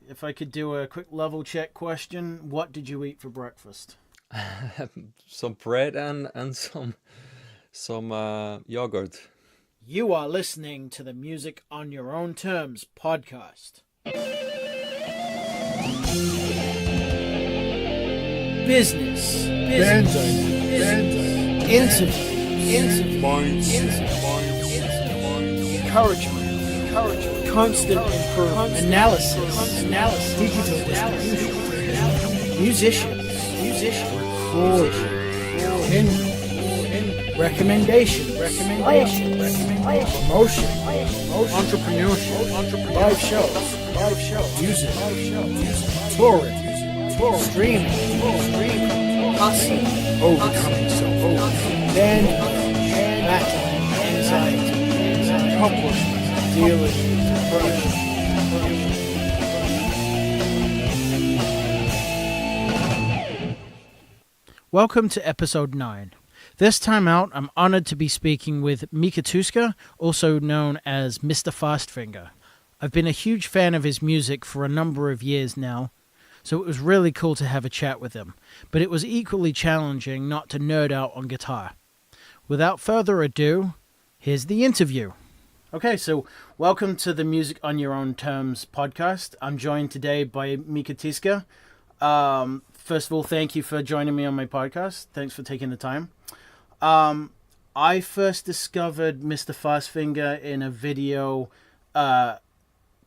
If I could do a quick level check question, what did you eat for breakfast? Some bread and some yogurt. You are listening to the Music on Your Own Terms podcast. Business, interviews, encouragement, constant improvement, analysis, digital distribution, musicians, recording, recommendation, promotion, entrepreneurship, live shows, music, touring, streaming, hustling, overcoming self-overcoming, band, anxiety, accomplishment, dealing with depression. Welcome to episode 9. This time out, I'm honored to be speaking with Mika Tyyskä, also known as Mr Fastfinger. I've been a huge fan of his music for a number of years now, so it was really cool to have a chat with him, but it was equally challenging not to nerd out on guitar. Without further ado, here's the interview. Okay, so welcome to the Music on Your Own Terms podcast. I'm joined today by Mika Tyyskä. First of all, thank you for joining me on my podcast. Thanks for taking the time. I first discovered Mr. Fastfinger in a video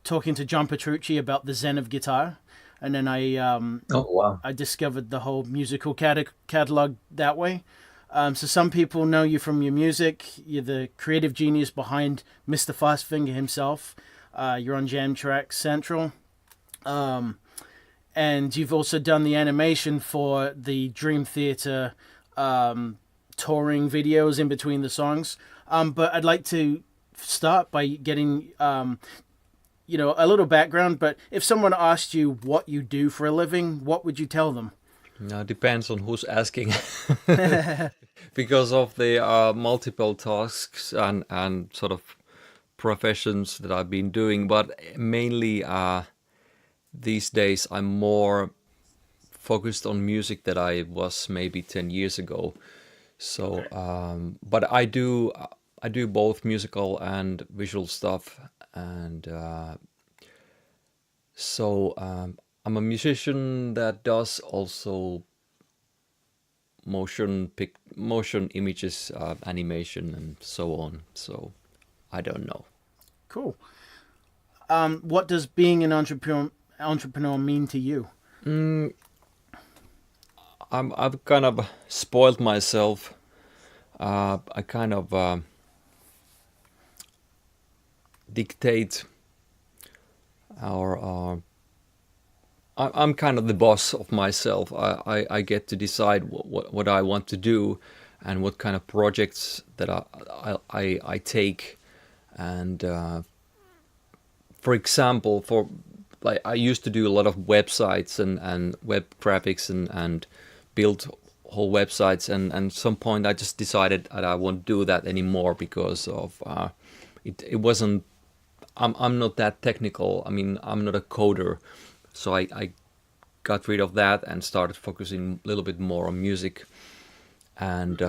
talking to John Petrucci about the Zen of guitar. And then I discovered the whole musical catalog that way. So some people know you from your music. You're the creative genius behind Mr. Fastfinger himself. You're on JamTrack Central. And you've also done the animation for the Dream Theater touring videos in between the songs. But I'd like to start by getting, a little background. But if someone asked you what you do for a living, what would you tell them? Depends on who's asking. Because of the multiple tasks and sort of professions that I've been doing. But mainly these days I'm more focused on music that I was maybe 10 years ago. So, but I do both musical and visual stuff, and so I'm a musician that does also motion images, animation, and so on. So, I don't know. Cool. What does being an entrepreneur mean to you? I've kind of spoiled myself. I kind of dictate I'm kind of the boss of myself. I get to decide what I want to do and what kind of projects that I take. And for example, I used to do a lot of websites and web graphics and build whole websites, and at some point I just decided that I won't do that anymore because of it wasn't. I'm not that technical. I mean, I'm not a coder, so I got rid of that and started focusing a little bit more on music. And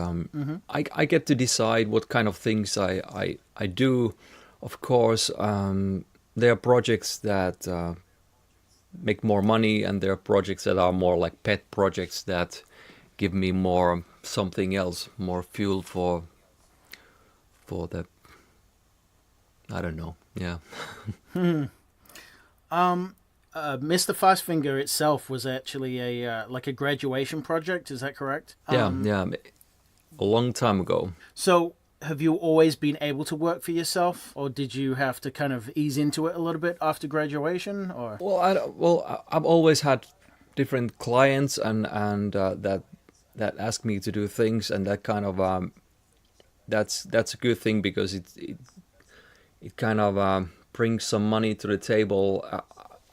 I get to decide what kind of things I do. Of course, there are projects that make more money, and there are projects that are more like pet projects that give me more something else, more fuel for the, I don't know, yeah. Mr. Fastfinger itself was actually a graduation project, is that correct? Yeah, a long time ago. So have you always been able to work for yourself, or did you have to kind of ease into it a little bit after graduation? Or I've always had different clients and that ask me to do things, and that kind of that's a good thing because it kind of bring some money to the table.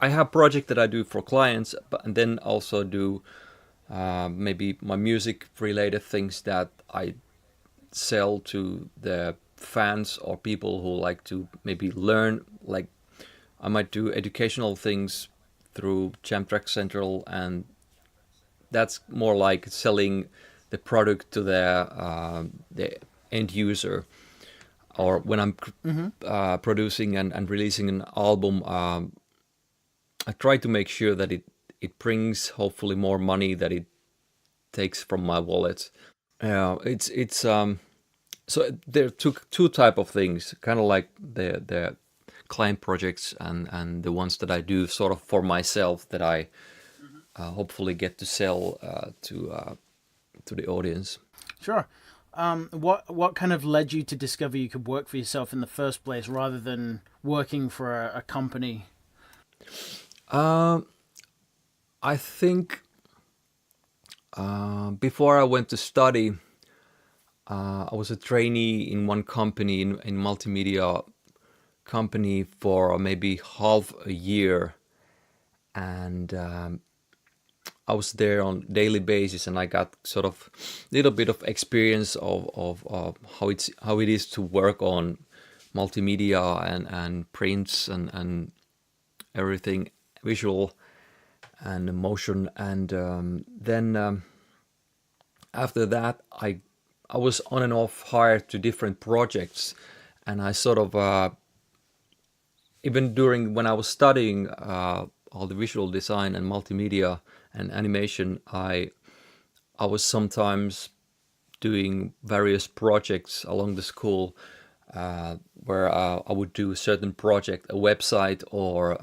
I have project that I do for clients, but and then also do maybe my music related things that I sell to the fans or people who like to maybe learn. Like I might do educational things through JamTrack Central, and that's more like selling the product to the end user. Or when I'm producing and releasing an album, I try to make sure that it brings hopefully more money that it takes from my wallet. It's so there are two type of things, kind of like the client projects and the ones that I do sort of for myself that I hopefully get to sell to the audience. Sure. What kind of led you to discover you could work for yourself in the first place rather than working for a company? I think before I went to study, I was a trainee in one company in multimedia company for maybe half a year, and I was there on daily basis, and I got sort of little bit of experience of how it is to work on multimedia and prints and everything visual and motion, and then after that I was on and off hired to different projects, and I sort of even during when I was studying all the visual design and multimedia and animation, I was sometimes doing various projects along the school where I would do a certain project, a website or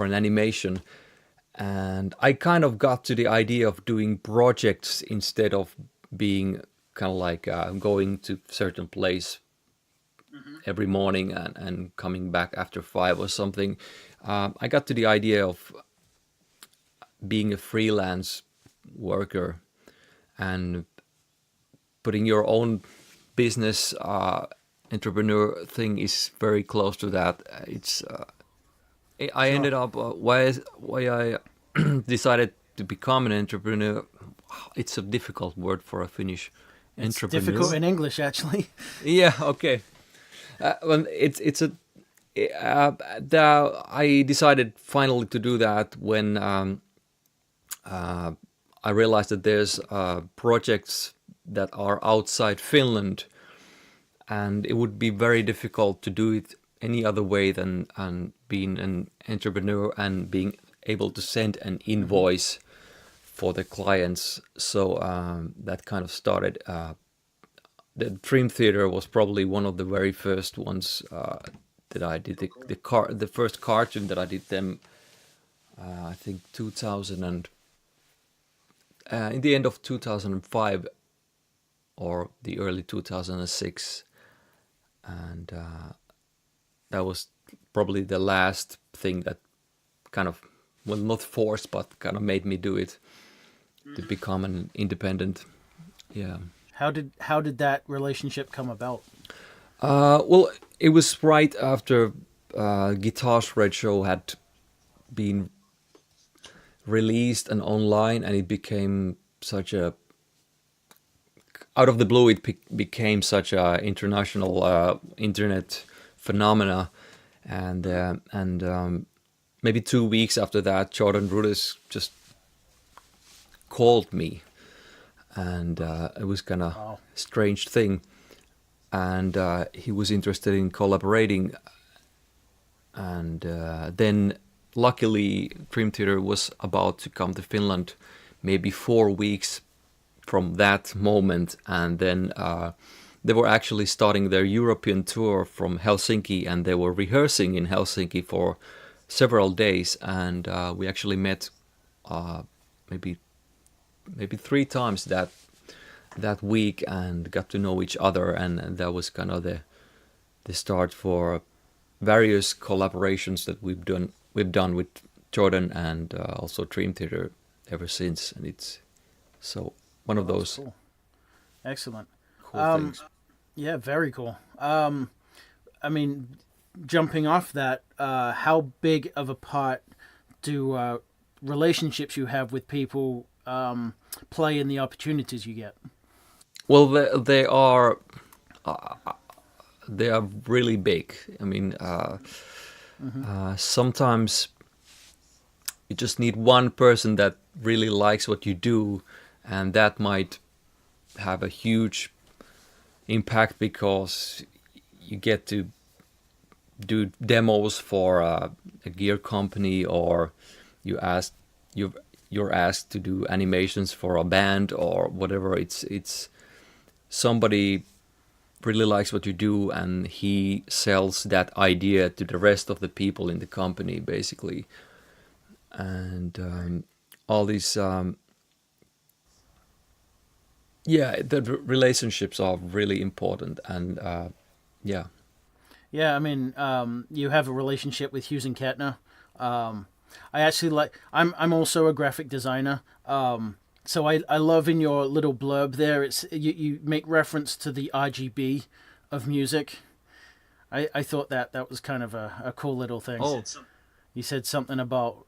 an animation, and I kind of got to the idea of doing projects instead of being kind of like going to certain place every morning and coming back after 5 or something. I got to the idea of being a freelance worker and putting your own business entrepreneur thing is very close to that. It's I ended up why I decided to become an entrepreneur. It's a difficult word for a Finnish It's entrepreneur. difficult in English, actually. Yeah, okay. Well, it's a. I decided finally to do that when I realized that there's projects that are outside Finland, and it would be very difficult to do it any other way than being an entrepreneur and being able to send an invoice for the clients. So that kind of started. The Dream Theater was probably one of the very first ones that I did. The first cartoon that I did them, I think 2000 and in the end of 2005 or the early 2006, and that was probably the last thing that kind of, well, not forced, but kind of made me do it to become an independent. Yeah. How did that relationship come about? Well, it was right after Guitar Shred show had been released and online, and it became such a out of the blue. It became such a international internet phenomena, and maybe 2 weeks after that, Jordan Rudess just called me, and it was kind of strange thing, and he was interested in collaborating, and then luckily Dream Theater was about to come to Finland maybe 4 weeks from that moment, and then they were actually starting their European tour from Helsinki, and they were rehearsing in Helsinki for several days, and we actually met maybe 3 times that week and got to know each other, and that was kind of the start for various collaborations that we've done with Jordan and also Dream Theater ever since, and it's so one of those cool. Excellent. cool things. Yeah, very cool. I mean, jumping off that, how big of a part do relationships you have with people play in the opportunities you get? Well, they are really big. I mean, sometimes you just need one person that really likes what you do, and that might have a huge impact because you get to do demos for a gear company, or you're asked to do animations for a band or whatever. It's somebody really likes what you do, and he sells that idea to the rest of the people in the company, basically. And all these the relationships are really important. And yeah. Yeah, I mean, you have a relationship with Hughes and Kettner. I actually like. I'm also a graphic designer. So I love in your little blurb there. It's you make reference to the RGB of music. I thought that was kind of a cool little thing. Oh, You said something about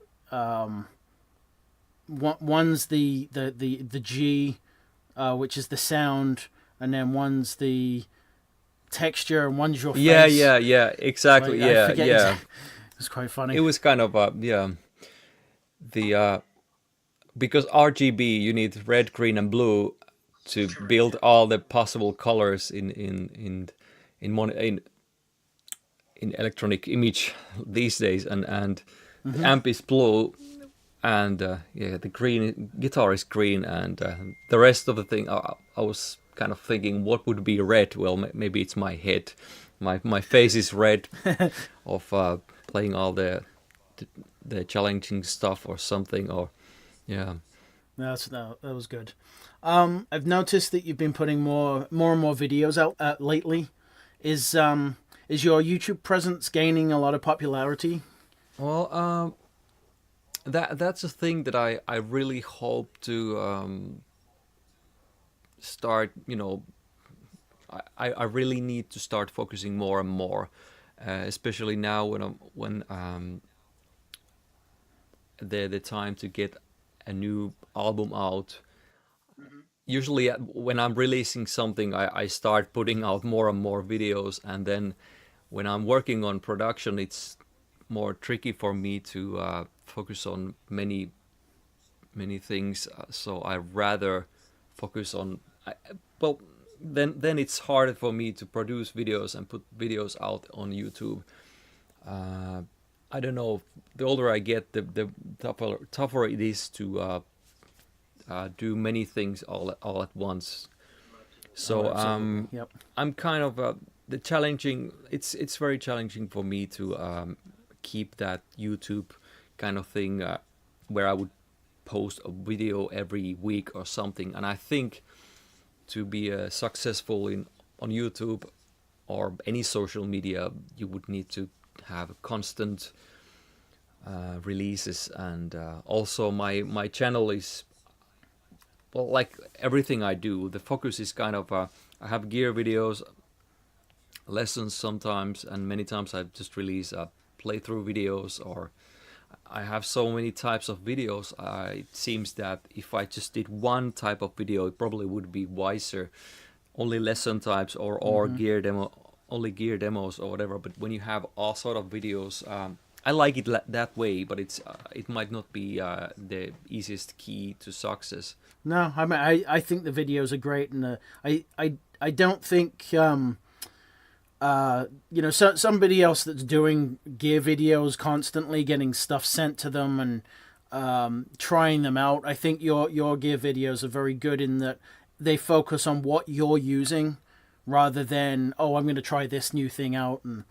one's the G, which is the sound, and then one's the texture, and one's your face. yeah, exactly. I forget Yeah. It's quite funny. It was kind of the because RGB, you need red, green, and blue to build all the possible colors in electronic image these days, and the amp is blue, and the green guitar is green, and the rest of the thing. I was kind of thinking, what would be red? Well, maybe it's my head. My face is red of playing all the challenging stuff or something, or yeah. That was good. I've noticed that you've been putting more and more videos out lately. Is your YouTube presence gaining a lot of popularity? Well, that's a thing that I really hope to start. I really need to start focusing more and more, especially now when the time to get a new album out. Usually, when I'm releasing something, I start putting out more and more videos, and then when I'm working on production, it's more tricky for me to focus on many things. So I rather focus on. Well, then it's harder for me to produce videos and put videos out on YouTube. I don't know. The older I get, the tougher it is to do many things all at once. So Yep. I'm kind of the challenging. It's very challenging for me to keep that YouTube kind of thing where I would post a video every week or something. And I think to be successful on YouTube or any social media, you would need to have constant releases. And also my channel is, well, like everything I do, the focus is kind of I have gear videos, lessons sometimes, and many times I just release playthrough videos, or I have so many types of videos. It seems that if I just did one type of video, it probably would be wiser. Only lesson types or gear demo, only gear demos or whatever. But when you have all sort of videos, I like it that way. But it might not be the easiest key to success. No, I mean I think the videos are great, and I don't think somebody else that's doing gear videos constantly, getting stuff sent to them and trying them out. I think your gear videos are very good in that they focus on what you're using rather than, oh, I'm going to try this new thing out, and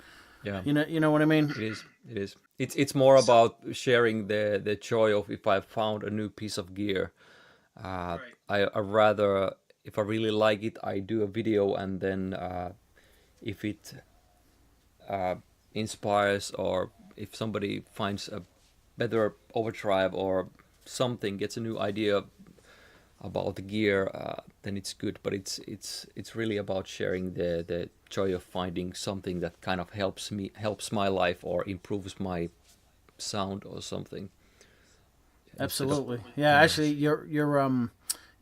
Yeah, you know what I mean. it is. It's more about sharing the joy of if I found a new piece of gear. I rather, if I really like it, I do a video, and then if it inspires, or if somebody finds a better overdrive or something, gets a new idea, about the gear, then it's good. But it's really about sharing the joy of finding something that kind of helps my life or improves my sound or something instead of Absolutely. Yeah, yeah. actually,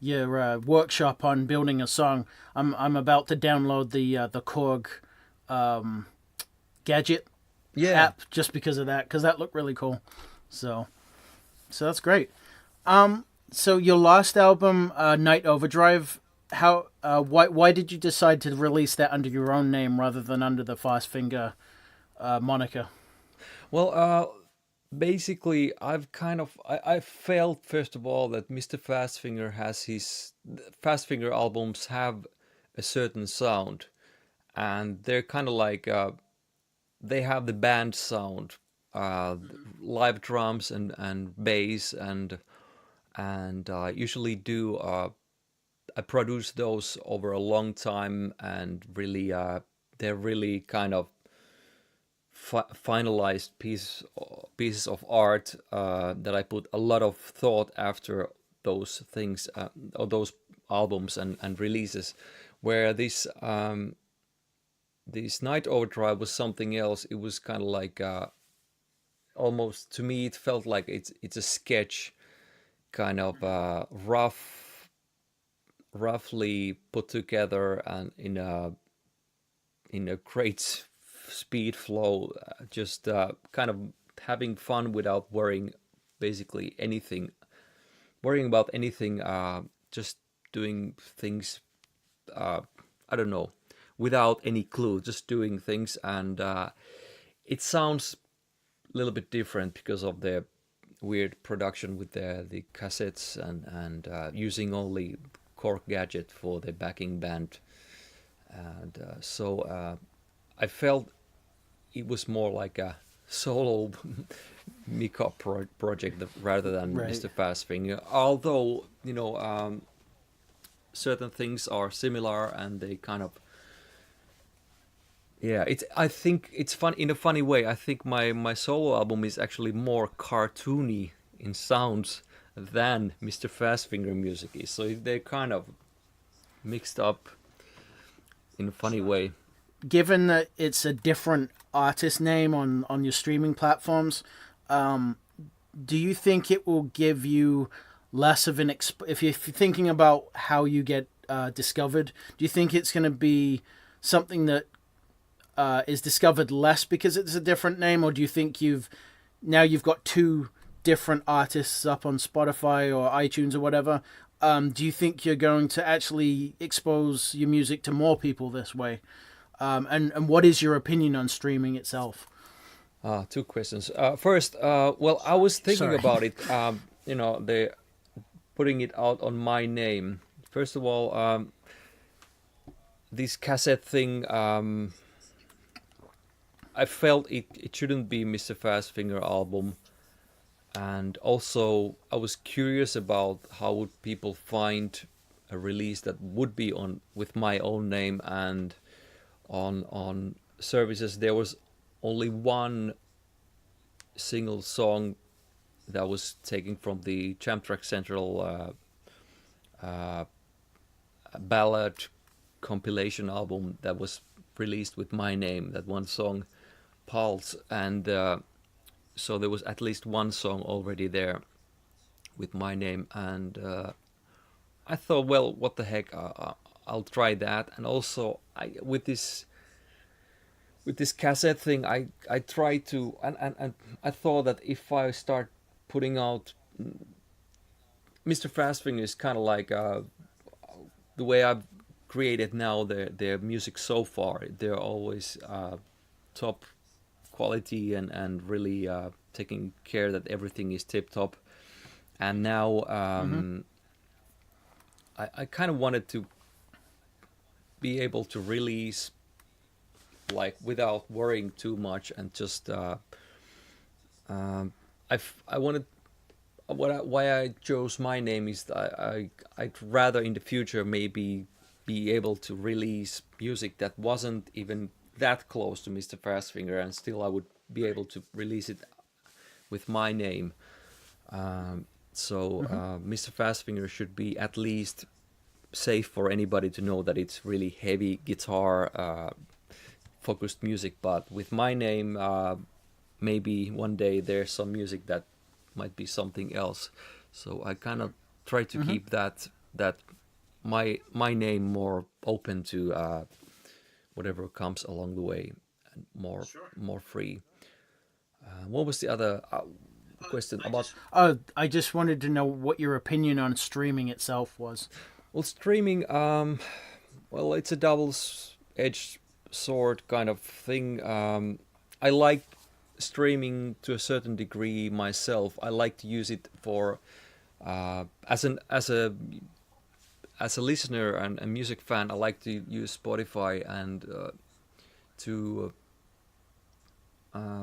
your workshop on building a song. I'm about to download the Korg um, gadget Yeah. app just because of that, because that looked really cool. So that's great. So your last album, Night Overdrive, how why did you decide to release that under your own name rather than under the Fastfinger moniker? Well, basically, I felt first of all that Mr. Fastfinger has his Fastfinger albums have a certain sound, and they're kind of like they have the band sound, uh, live drums and bass and usually do I produce those over a long time and really they're really kind of finalized pieces of art that I put a lot of thought after those things or those albums and releases. Where this Night Overdrive was something else. It was kind of like almost to me it felt like it's a sketch, kind of roughly put together and in a great speed flow, just kind of having fun without basically anything, worrying about anything, just doing things. Uh, I don't know, without any clue, just doing things, and it sounds a little bit different because of the weird production with the cassettes and using only Korg gadget for the backing band, and I felt it was more like a solo Mika project rather than Right. Mr. Fastfinger. Although certain things are similar and they kind of yeah. It's I think it's fun in a funny way. I think my solo album is actually more cartoony in sounds than Mr. Fastfinger music is. So they're kind of mixed up in a funny way. Given that it's a different artist name on your streaming platforms, do you think it will give you less of an if you're thinking about how you get discovered? Do you think it's going to be something that is discovered less because it's a different name, or do you think you've got two different artists up on Spotify or iTunes or whatever? Do you think you're going to actually expose your music to more people this way? And what is your opinion on streaming itself? Two questions. First, well, I was thinking Sorry. about it. The putting it out on my name. First of all, this cassette thing. I felt it shouldn't be Mr. Fastfinger album, and also I was curious about how would people find a release that would be on with my own name and on services. There was only one single song that was taken from the JamTrack Central ballad compilation album that was released with my name. That one song, Pulse, and so there was at least one song already there with my name, and I thought, well, what the heck, I'll try that. And also, with this cassette thing, I try to and I thought that if I start putting out Mr. Fastfinger is kind of like the way I've created now their music so far. They're always top quality and really taking care that everything is tip top. And now Mm-hmm. I kind of wanted to be able to release like without worrying too much and just I wanted why I chose my name is I'd rather in the future maybe be able to release music that wasn't even that close to Mr. Fastfinger and still I would be able to release it with my name. So Mr. Fastfinger should be at least safe for anybody to know that it's really heavy guitar focused music. But with my name, maybe one day there's some music that might be something else. So I kind of try to keep that my name more open to whatever comes along the way, and more free. What was the other question about? I just wanted to know what your opinion on streaming itself was. Well, streaming, well, it's a double-edged sword kind of thing. I like streaming to a certain degree myself. I like to use it for as a listener and a music fan. I like to use Spotify and to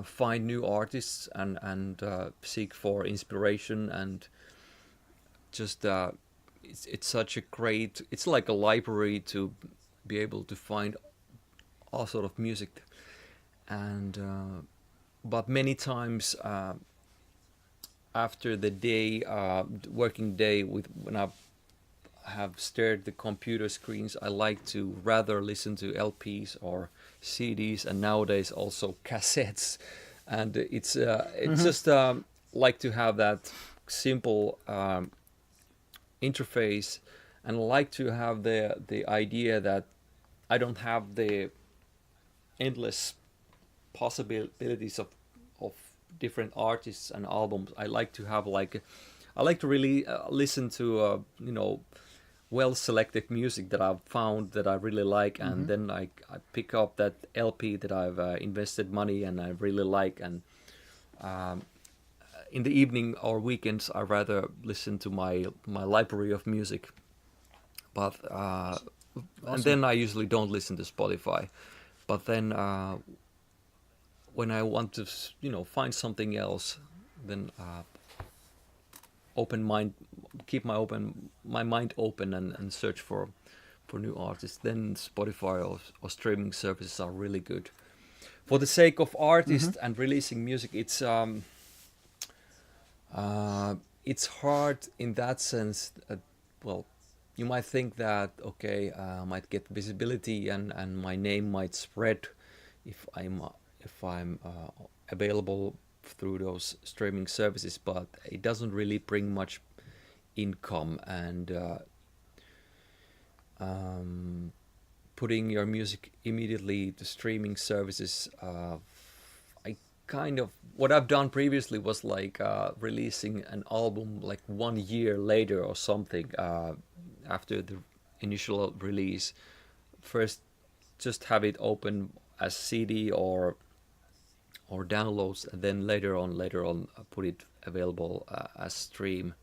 find new artists and seek for inspiration, and just it's such a great, it's like a library to be able to find all sort of music. And but many times after the day working day, with when I have stared the computer screens, I like to rather listen to LPs or CDs, and nowadays also cassettes. And it's just like to have that simple interface, and like to have the idea that I don't have the endless possibilities of different artists and albums. I like to have I like to really listen to well selected music that I've found that I really like, and then I pick up that LP that I've invested money and I really like, and in the evening or weekends I rather listen to my library of music. But and then I usually don't listen to Spotify. But then when I want to find something else, then open mind, keep my mind open, and search for new artists. Then Spotify or streaming services are really good. For the sake of artists and releasing music, it's hard in that sense. Well, you might think that okay, I might get visibility and my name might spread if I'm available through those streaming services, but it doesn't really bring much income. And putting your music immediately to streaming services, I kind of, what I've done previously was like releasing an album like 1 year later or something, after the initial release. First just have it open as CD or downloads, and then later on put it available as stream.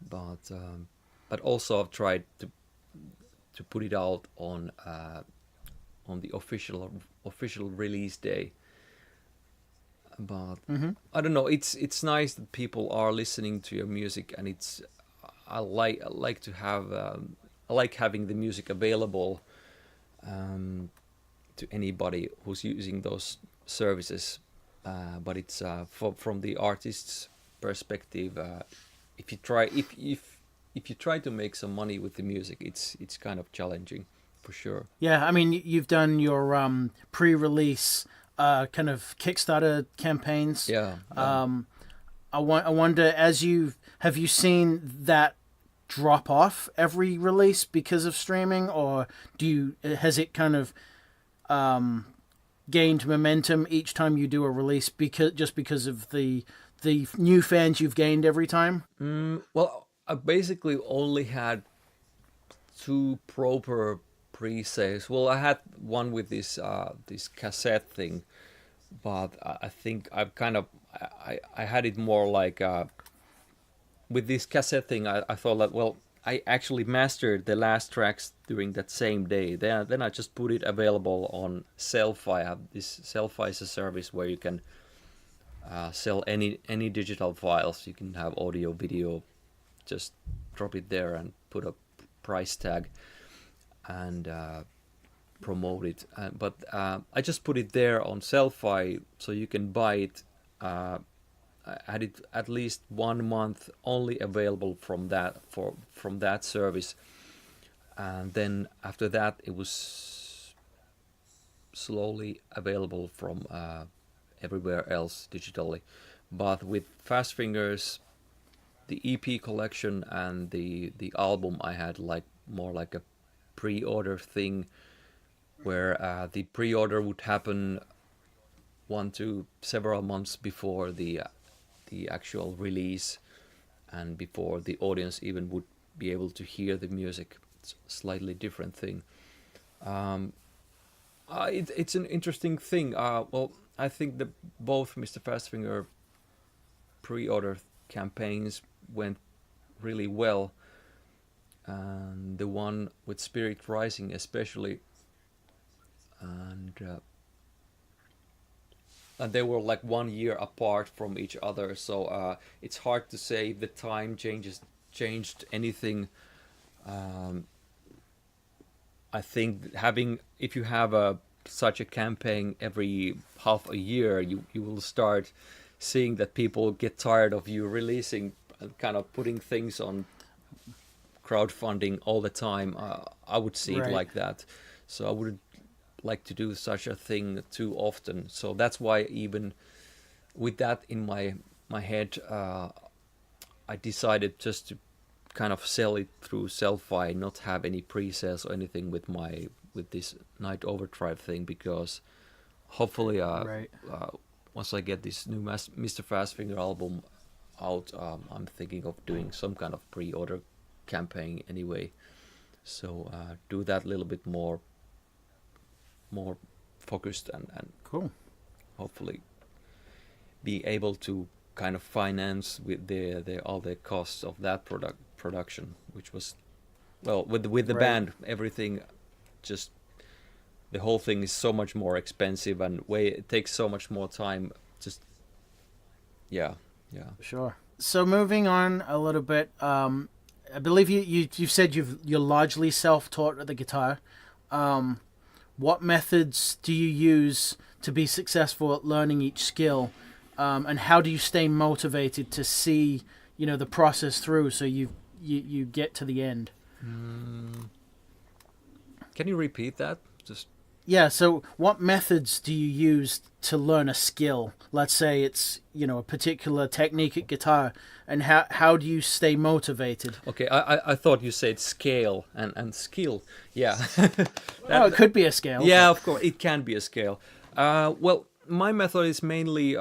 But also I've tried to put it out on the official release day. But I don't know, it's nice that people are listening to your music, and I like to have I like having the music available to anybody who's using those services. But it's from the artist's perspective. If you try to make some money with the music, it's kind of challenging, for sure. Yeah, I mean, you've done your pre-release kind of Kickstarter campaigns. Yeah. I wonder, have you seen that drop off every release because of streaming, or has it kind of gained momentum each time you do a release because of the new fans you've gained every time? Well, I basically only had 2 proper pre-sales. Well, I had one with this cassette thing, but I think I've kind of I had it more like with this cassette thing. I thought that, well, I actually mastered the last tracks during that same day. Then I just put it available on Sellfy. I have this Sellfy is a service where you can sell any digital files. You can have audio, video, just drop it there and put a price tag and promote it. But I just put it there on Sellfy, so you can buy it I had it at least 1 month only available from that service, and then after that it was slowly available from everywhere else digitally. But with Fastfingers, the EP collection and the album, I had like more like a pre-order thing, where the pre-order would happen 1 to several months before the actual release, and before the audience even would be able to hear the music. It's a slightly different thing. It's an interesting thing. Well, I think that both Mr. Fastfinger pre-order campaigns went really well, and the one with Spirit Rising especially, and they were like 1 year apart from each other, so it's hard to say if the time changed anything. I think if you have such a campaign every half a year, you will start seeing that people get tired of you releasing and kind of putting things on crowdfunding all the time. I would see it like that, so I wouldn't like to do such a thing too often. So that's why, even with that in my head, I decided just to kind of sell it through Selfie, not have any pre-sales or anything with this Night Overdrive thing, because hopefully once I get this new Mr. Fastfinger album out, I'm thinking of doing some kind of pre-order campaign anyway. So do that a little bit more focused, and cool. Hopefully be able to kind of finance with the all the costs of that production, which was, well, with the band, everything, just the whole thing is so much more expensive, and it takes so much more time. Just yeah. Sure. So moving on a little bit, I believe you've said you're largely self-taught at the guitar. What methods do you use to be successful at learning each skill, and how do you stay motivated to see the process through, so you get to the end? Can you repeat that? Yeah, so what methods do you use to learn a skill? Let's say it's, a particular technique at guitar, and how do you stay motivated? Okay, I thought you said scale and skill. Yeah. It could be a scale. Yeah, of course, it can be a scale. Well, my method is mainly,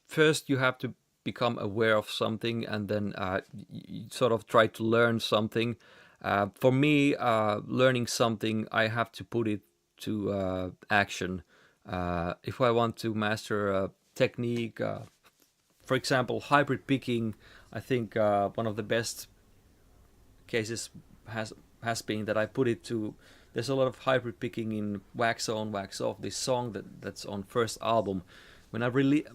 first you have to become aware of something, and then you sort of try to learn something. For me, learning something, I have to put it to action. If I want to master a technique, for example, hybrid picking, I think one of the best cases has been that I put it to. There's a lot of hybrid picking in Wax On, Wax Off, this song that's on first album. When I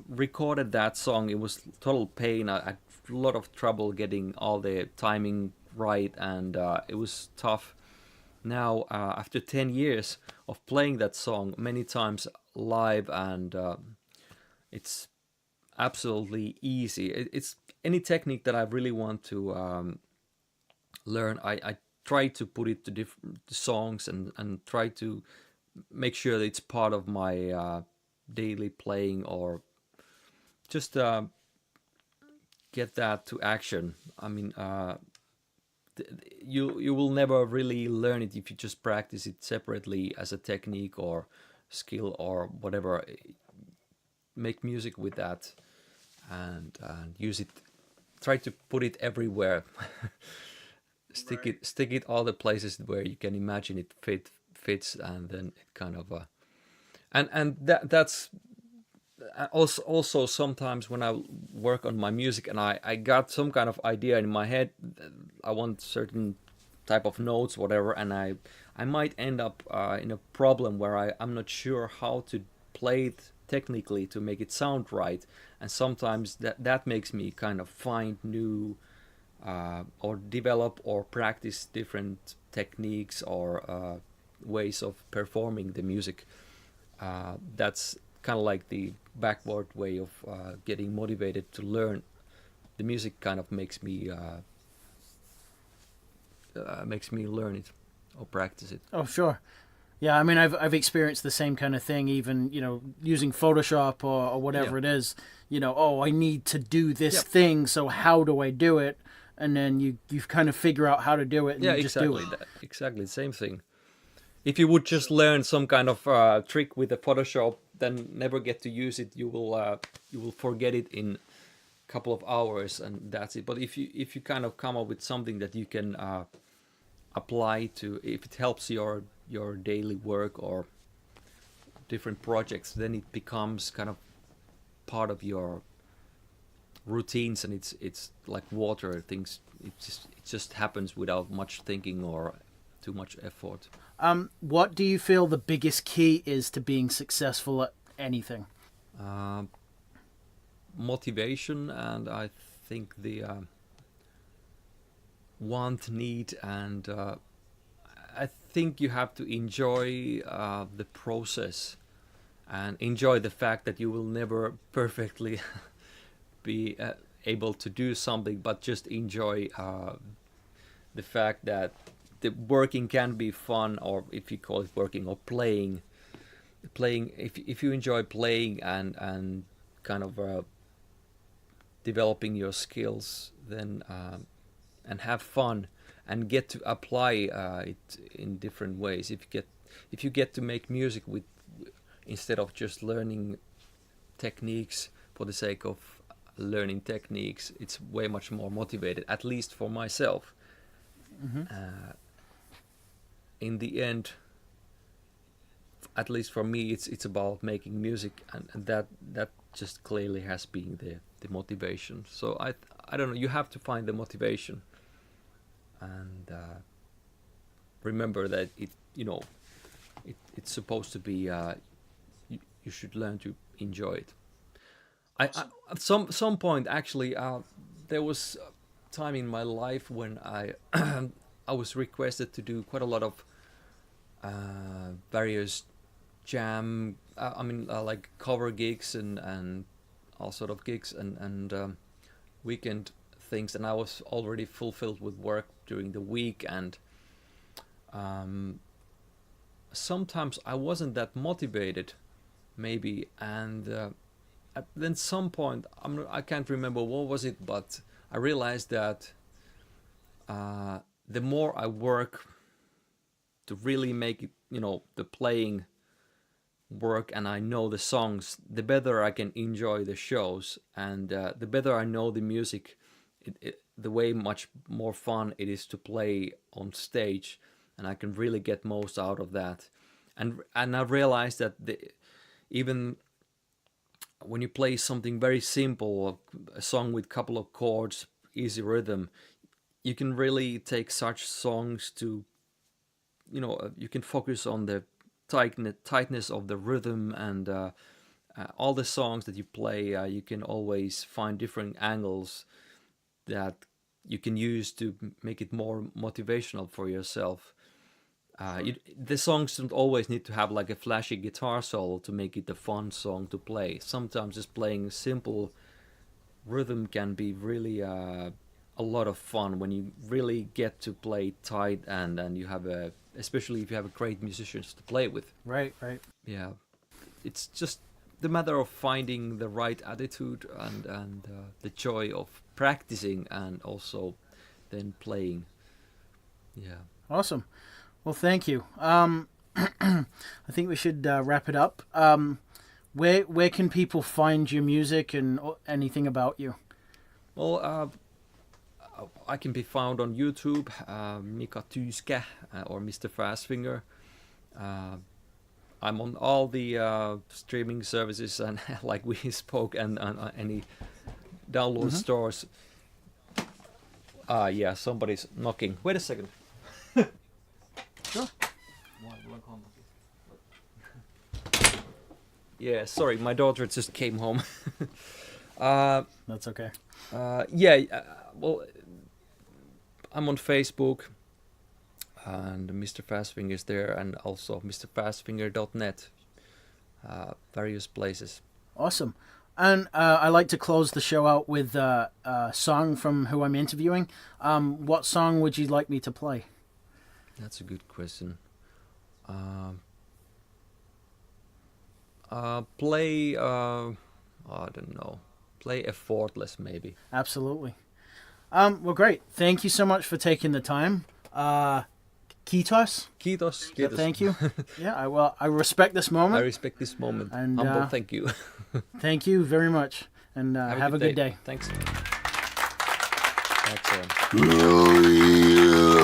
recorded that song, it was total pain. I had a lot of trouble getting all the timing right, and it was tough. Now, after 10 years of playing that song many times live, and it's absolutely easy. It's any technique that I really want to learn. I try to put it to different songs, and try to make sure that it's part of my daily playing, or just get that to action. I mean, you will never really learn it if you just practice it separately as a technique or skill or whatever. Make music with that, and use it. Try to put it everywhere. Stick it all the places where you can imagine it fits, and then it kind of and that's also sometimes when I work on my music and I got some kind of idea in my head. I want certain type of notes, whatever, and I might end up in a problem where I'm not sure how to play it technically to make it sound right, and sometimes that makes me kind of find new or develop or practice different techniques or ways of performing the music. That's kind of like the backward way of getting motivated to learn. The music kind of makes me learn it or practice it. Oh, sure. Yeah, I mean, I've experienced the same kind of thing, even, using Photoshop or whatever it is. Oh, I need to do this thing, so how do I do it? And then you kind of figure out how to do it, and you just do it. Exactly, the same thing. If you would just learn some kind of trick with the Photoshop, then never get to use it, you will forget it in a couple of hours, and that's it. But if you kind of come up with something that you can apply to, if it helps your daily work or different projects, then it becomes kind of part of your routines, and it's like water. Things it just happens without much thinking or too much effort. What do you feel the biggest key is to being successful at anything? Motivation, and I think the want, need, and I think you have to enjoy the process and enjoy the fact that you will never perfectly be able to do something, but just enjoy the fact that the working can be fun, or if you call it working or playing. If you enjoy playing and kind of developing your skills, then and have fun and get to apply it in different ways. If you get to make music with, instead of just learning techniques for the sake of learning techniques, it's way much more motivated, at least for myself. In the end, at least for me, it's about making music, and that just clearly has been the motivation. So I don't know, you have to find the motivation, and remember that it's supposed to be you should learn to enjoy it. I at some point, actually, there was a time in my life when I I was requested to do quite a lot of various jam, like cover gigs and all sort of gigs and weekend things, and I was already fulfilled with work during the week, and sometimes I wasn't that motivated, maybe, and at then some point, I can't remember what was it, but I realized that the more I work to really make it, the playing work, and I know the songs, the better I can enjoy the shows, and the better I know the music, the way much more fun it is to play on stage, and I can really get most out of that. And I realized that even when you play something very simple, a song with a couple of chords, easy rhythm, you can really take such songs to, you can focus on the tightness of the rhythm, and all the songs that you play, you can always find different angles that you can use to make it more motivational for yourself. The songs don't always need to have like a flashy guitar solo to make it a fun song to play. Sometimes just playing simple rhythm can be really a lot of fun when you really get to play tight, and you have especially if you have a great musicians to play with. Right. Yeah, it's just the matter of finding the right attitude and the joy of practicing and also then playing. Yeah. Awesome. Well, thank you. I think we should wrap it up. Where can people find your music and anything about you? Well, I can be found on YouTube, Mika Tyyskä, or Mr Fastfinger. I'm on all the streaming services, and like we spoke, and any download stores. Yeah, somebody's knocking. Wait a second. Sure. Yeah, sorry, my daughter just came home. That's okay. Well, I'm on Facebook, and Mr Fastfinger is there, and also mrfastfinger.net. various places. Awesome. And I like to close the show out with a song from who I'm interviewing. What song would you like me to play? That's a good question. Play, I don't know. Play Effortless, maybe. Absolutely. Well, great. Thank you so much for taking the time. Kiitos. Kiitos. Yeah, thank you. Yeah, I respect this moment. I respect this moment. And, Humble, thank you. Thank you very much. And have a good day. Thanks.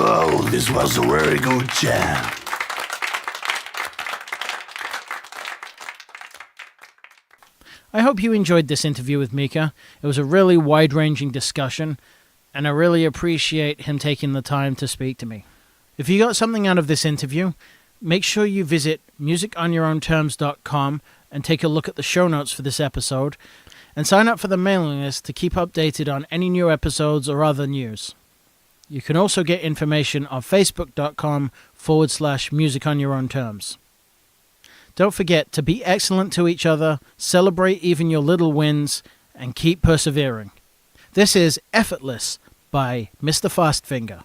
Oh, this was a very good jam. I hope you enjoyed this interview with Mika. It was a really wide-ranging discussion, and I really appreciate him taking the time to speak to me. If you got something out of this interview, make sure you visit musiconyourownterms.com and take a look at the show notes for this episode, and sign up for the mailing list to keep updated on any new episodes or other news. You can also get information on facebook.com/musiconyourownterms. Don't forget to be excellent to each other, celebrate even your little wins, and keep persevering. This is Effortless by Mr Fastfinger.